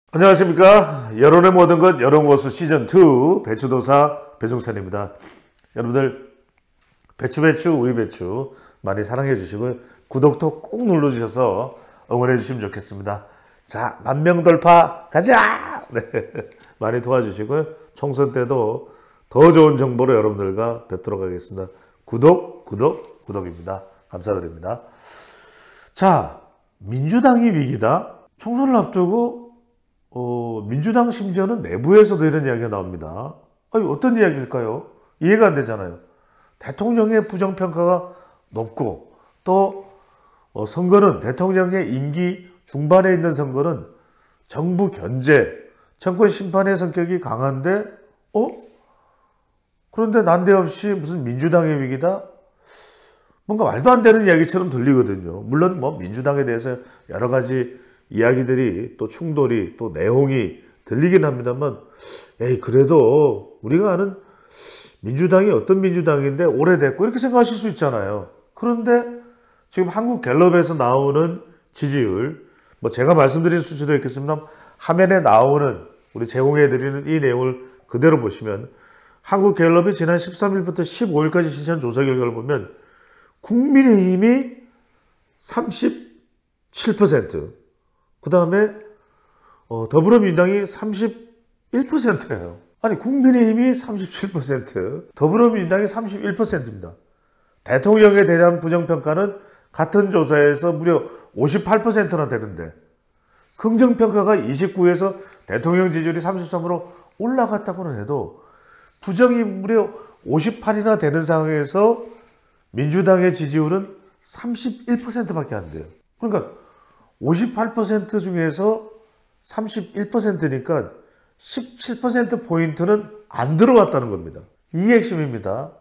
안녕하십니까. 여론의 모든 것 여론고수 시즌2 배추도사 배종찬입니다. 여러분들 배추 우리 배추 많이 사랑해 주시고 구독도 꼭 눌러주셔서 응원해 주시면 좋겠습니다. 자, 10,000명 돌파 가자. 네. 많이 도와주시고요. 총선 때도 더 좋은 정보로 여러분들과 뵙도록 하겠습니다. 구독입니다. 감사드립니다. 자, 민주당이 위기다. 총선을 앞두고 민주당 심지어는 내부에서도 이런 이야기가 나옵니다. 아니, 어떤 이야기일까요? 이해가 안 되잖아요. 대통령의 부정평가가 높고 또 선거는 대통령의 임기 중반에 있는 선거는 정부 견제, 정권 심판의 성격이 강한데 그런데 난데없이 무슨 민주당의 위기다? 뭔가 말도 안 되는 이야기처럼 들리거든요. 물론 뭐 민주당에 대해서 여러 가지 이야기들이 또 충돌이 또 내용이 들리긴 합니다만 그래도 우리가 아는 민주당이 어떤 민주당인데 오래됐고 이렇게 생각하실 수 있잖아요. 그런데 지금 한국갤럽에서 나오는 지지율 뭐 제가 말씀드릴 수도 있겠습니다. 화면에 나오는 우리 제공해드리는 이 내용을 그대로 보시면 한국갤럽이 지난 13일부터 15일까지 실시한 조사 결과를 보면 국민의힘이 37%, 그 다음에 더불어민주당이 31%예요. 아니, 국민의힘이 37%, 더불어민주당이 31%입니다. 대통령에 대한 부정평가는 같은 조사에서 무려 58%나 되는데 긍정평가가 29에서 대통령 지지율이 33으로 올라갔다고는 해도 부정이 무려 58이나 되는 상황에서 민주당의 지지율은 31%밖에 안 돼요. 그러니까 58% 중에서 31%니까 17%포인트는 안 들어왔다는 겁니다. 이 핵심입니다.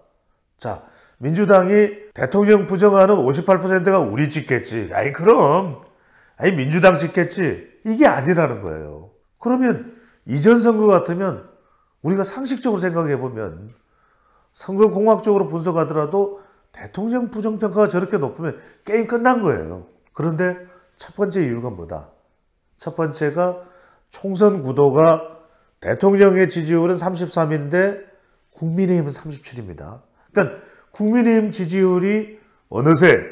자, 민주당이 대통령 부정하는 58%가 우리 찍겠지. 그럼. 민주당 찍겠지. 이게 아니라는 거예요. 그러면 이전 선거 같으면 우리가 상식적으로 생각해보면 선거공학적으로 분석하더라도 대통령 부정평가가 저렇게 높으면 게임 끝난 거예요. 그런데 첫 번째 이유가 뭐다? 첫 번째가 총선 구도가 대통령의 지지율은 33인데 국민의힘은 37입니다. 그러니까 국민의힘 지지율이 어느새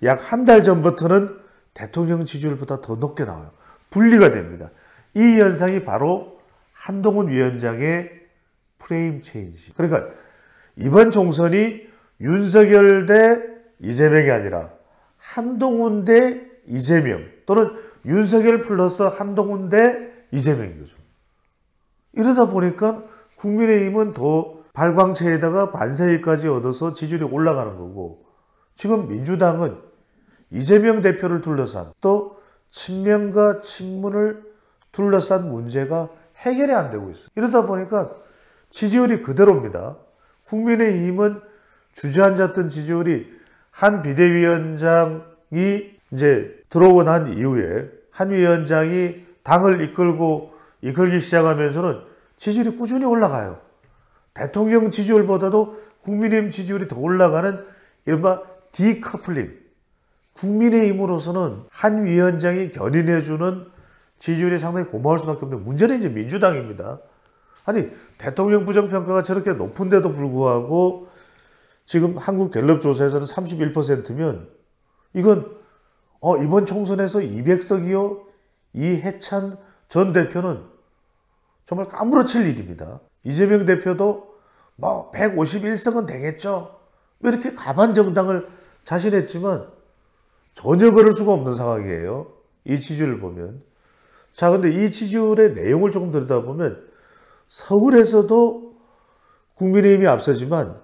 약 한 달 전부터는 대통령 지지율보다 더 높게 나와요. 분리가 됩니다. 이 현상이 바로 한동훈 위원장의 프레임 체인지. 그러니까 이번 총선이 윤석열 대 이재명이 아니라 한동훈 대 이재명 또는 윤석열 플러스 한동훈 대 이재명인 거죠. 이러다 보니까 국민의힘은 더 발광체에다가 반세일까지 얻어서 지지율이 올라가는 거고 지금 민주당은 이재명 대표를 둘러싼 또 친명과 친문을 둘러싼 문제가 해결이 안 되고 있어요. 이러다 보니까 지지율이 그대로입니다. 국민의힘은 주저앉았던 지지율이 한 비대위원장이 이제 들어오고 난 이후에 한 위원장이 당을 이끌기 시작하면서는 지지율이 꾸준히 올라가요. 대통령 지지율보다도 국민의힘 지지율이 더 올라가는 이른바 디커플링. 국민의힘으로서는 한 위원장이 견인해주는 지지율이 상당히 고마울 수밖에 없는데 문제는 이제 민주당입니다. 아니, 대통령 부정평가가 저렇게 높은데도 불구하고 지금 한국갤럽 조사에서는 31%면 이건 이번 총선에서 200석이요? 이해찬 전 대표는 정말 까무러칠 일입니다. 이재명 대표도 뭐 151석은 되겠죠? 이렇게 가반 정당을 자신했지만 전혀 그럴 수가 없는 상황이에요. 이 지지율을 보면. 자, 근데 이 지지율의 내용을 조금 들여다보면 서울에서도 국민의힘이 앞서지만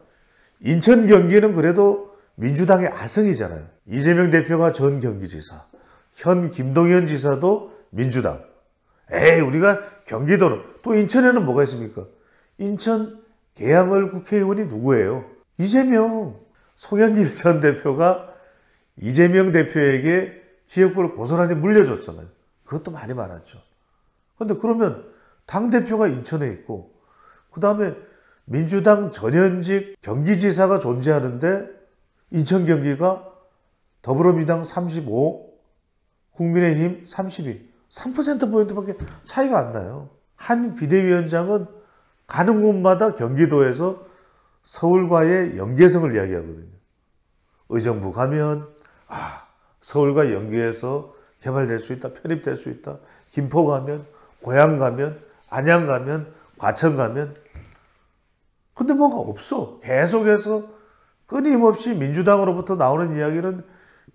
인천 경기는 그래도 민주당의 아성이잖아요. 이재명 대표가 전 경기지사, 현 김동연 지사도 민주당. 우리가 경기도는 또 인천에는 뭐가 있습니까? 인천 계양을 국회의원이 누구예요? 이재명. 송영길 전 대표가 이재명 대표에게 지역구를 고스란히 물려줬잖아요. 그것도 말이 많았죠. 그런데 그러면 당대표가 인천에 있고 그 다음에 민주당 전현직 경기지사가 존재하는데 인천 경기가 더불어민주당 35, 국민의힘 32. 3%포인트밖에 차이가 안 나요. 한 비대위원장은 가는 곳마다 경기도에서 서울과의 연계성을 이야기하거든요. 의정부 가면 서울과 연계해서 개발될 수 있다, 편입될 수 있다. 김포 가면, 고양 가면, 안양 가면, 과천 가면. 근데 뭐가 없어. 계속해서 끊임없이 민주당으로부터 나오는 이야기는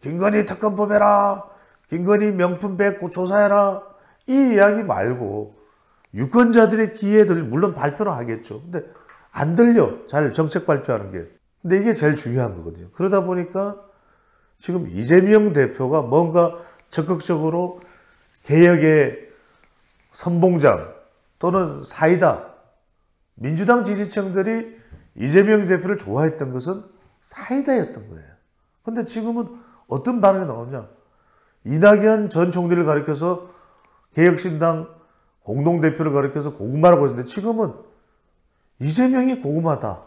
김건희 특검법 해라, 김건희 명품백 조사해라, 이 이야기 말고 유권자들의 귀에 물론 발표는 하겠죠. 근데 안 들려. 잘 정책 발표하는 게. 근데 이게 제일 중요한 거거든요. 그러다 보니까 지금 이재명 대표가 뭔가 적극적으로 개혁의 선봉장 또는 사이다. 민주당 지지층들이 이재명 대표를 좋아했던 것은 사이다였던 거예요. 근데 지금은 어떤 반응이 나오냐. 이낙연 전 총리를 가리켜서 개혁신당 공동대표를 가리켜서 고구마라고 했는데 지금은 이재명이 고구마다.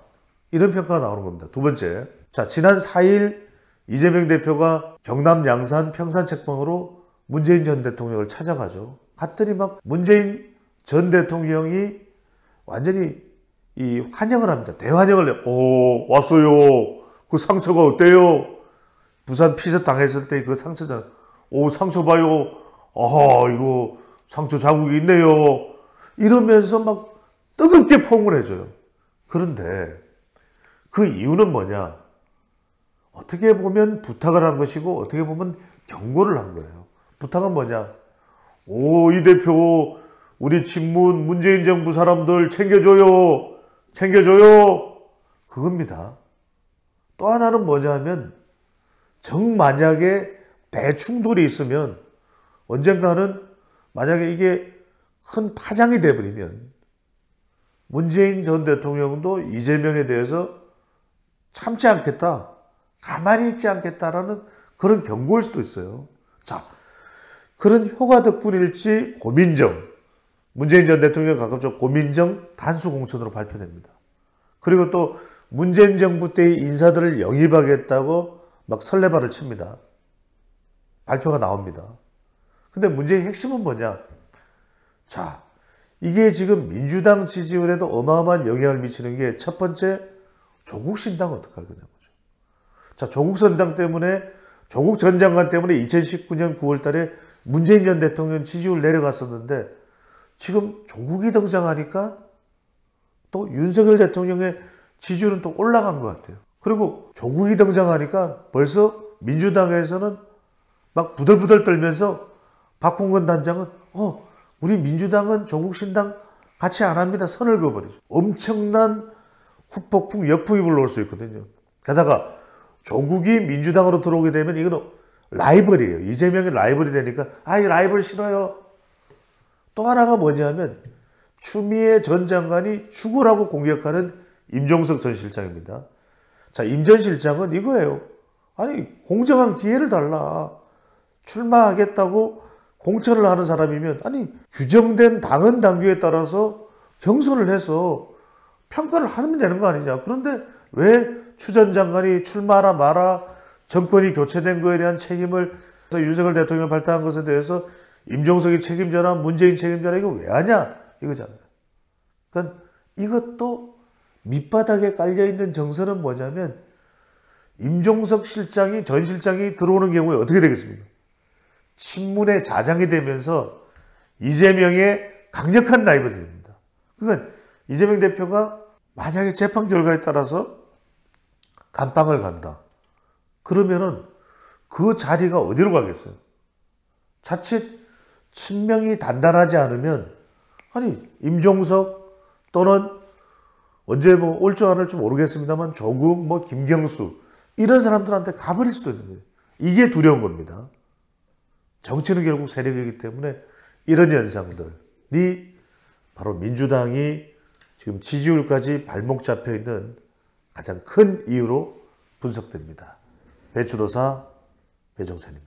이런 평가가 나오는 겁니다. 두 번째. 자, 지난 4일 이재명 대표가 경남 양산 평산책방으로 문재인 전 대통령을 찾아가죠. 갔더니 막 문재인 전 대통령이 완전히 이 환영을 합니다. 대환영을 해요. 오, 왔어요. 그 상처가 어때요? 부산 피습 당했을 때 그 상처잖아요. 오, 상처 봐요. 아하, 이거 상처 자국이 있네요. 이러면서 막 뜨겁게 포옹을 해줘요. 그런데 그 이유는 뭐냐? 어떻게 보면 부탁을 한 것이고 어떻게 보면 경고를 한 거예요. 부탁은 뭐냐? 오, 이 대표 우리 친문 문재인 정부 사람들 챙겨줘요. 챙겨줘요. 그겁니다. 또 하나는 뭐냐면 정만약에 대충돌이 있으면 언젠가는 만약에 이게 큰 파장이 돼버리면 문재인 전 대통령도 이재명에 대해서 참지 않겠다. 가만히 있지 않겠다라는 그런 경고일 수도 있어요. 자, 그런 효과 덕분일지 고민정, 문재인 전 대통령 가급적 고민정 단수 공천으로 발표됩니다. 그리고 또 문재인 정부 때의 인사들을 영입하겠다고 막 설레발을 칩니다. 발표가 나옵니다. 근데 문제의 핵심은 뭐냐? 자, 이게 지금 민주당 지지율에도 어마어마한 영향을 미치는 게 첫 번째, 조국 신당은 어떡할 거냐고요. 자, 조국 선당 때문에, 조국 전 장관 때문에 2019년 9월 달에 문재인 전 대통령 지지율 내려갔었는데 지금 조국이 등장하니까 또 윤석열 대통령의 지지율은 또 올라간 것 같아요. 그리고 조국이 등장하니까 벌써 민주당에서는 막 부들부들 떨면서 박홍근 단장은 우리 민주당은 조국 신당 같이 안 합니다. 선을 그어버리죠. 엄청난 후폭풍, 역풍이 불러올 수 있거든요. 게다가 조국이 민주당으로 들어오게 되면 이거는 라이벌이에요. 이재명이 라이벌이 되니까 이 라이벌 싫어요. 또 하나가 뭐냐면 추미애 전 장관이 죽으라고 공격하는 임종석 전 실장입니다. 자, 임 전 실장은 이거예요. 아니, 공정한 기회를 달라. 출마하겠다고 공천을 하는 사람이면 아니 규정된 당헌 당규에 따라서 경선을 해서 평가를 하면 되는 거 아니냐. 그런데 왜 추 전 장관이 출마하라 마라 정권이 교체된 거에 대한 책임을 윤석열 대통령이 발탁한 것에 대해서 임종석이 책임져라 문재인 책임져라 이거 왜 하냐 이거잖아요. 그러니까 이것도 밑바닥에 깔려있는 정서는 뭐냐면 임종석 실장이 전 실장이 들어오는 경우에 어떻게 되겠습니까? 친문의 자장이 되면서 이재명의 강력한 라이벌이 됩니다. 그러니까 이재명 대표가 만약에 재판 결과에 따라서 감방을 간다. 그러면은 그 자리가 어디로 가겠어요? 자칫 친명이 단단하지 않으면 아니 임종석 또는 언제 올 줄 안 올지 모르겠습니다만 조국 김경수 이런 사람들한테 가버릴 수도 있는 거예요. 이게 두려운 겁니다. 정치는 결국 세력이기 때문에 이런 현상들이 바로 민주당이 지금 지지율까지 발목 잡혀 있는 가장 큰 이유로 분석됩니다. 배추도사 배정찬입니다.